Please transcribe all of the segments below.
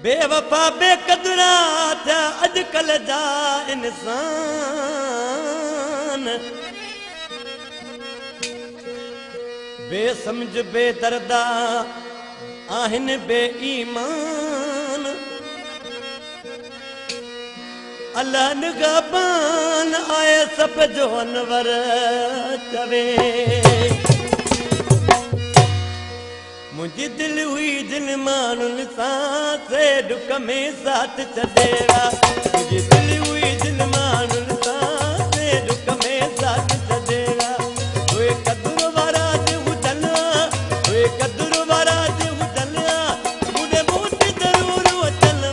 बेवफा बेकदरा थिया अॼुकल्ह जा इंसान बेसमझ बेदर्दा आहिनि बेईमान अल्लाह निगहबान आए सब जो अनवर चवे मुझी दिल हुई दिल मानुनि सां से दुख में साथ छॾेड़ा मुझी दिल हुई दिल मानुनि सां से दुख में साथ छॾेड़ा उहे कदुर वारा हुजनि उहे कदुर वारा हुजनि मुंहिंजे मुंहुं ते ज़रूरु अचनि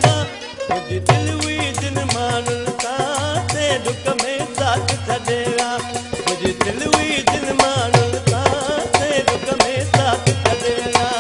मुझी दिल हुई दिल मानुनि सां से दुख में साथ छॾेड़ा मुझी दिल हुई दिल मानुनि सां से दुख में साथ छॾेड़ा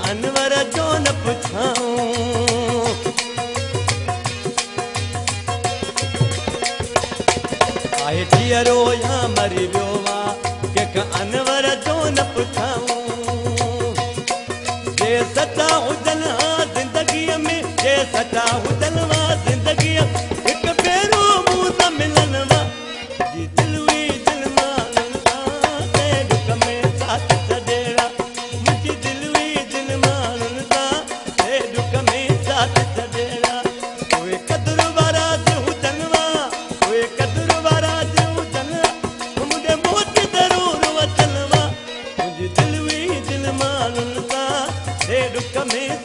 अनवर जो न पुछाऊं आहे धीअरो या मरी वियो आहे के अनवर जो न पुछाऊं जे सचा हुजनि ज़िंदगीअ में जे सचा हुजनि ज़िंदगीअ हिकु भेरो मूं सां मिलनि जी दिल हुई दिल मानुनि सां ते दुख में साथ छॾेड़ा मुंहिंजी दिल हुई दिल मानुनि सां ते दुख में साथ छॾेड़ा उहे कदुर वारा हुजनि उहे कदुर वारा दुख में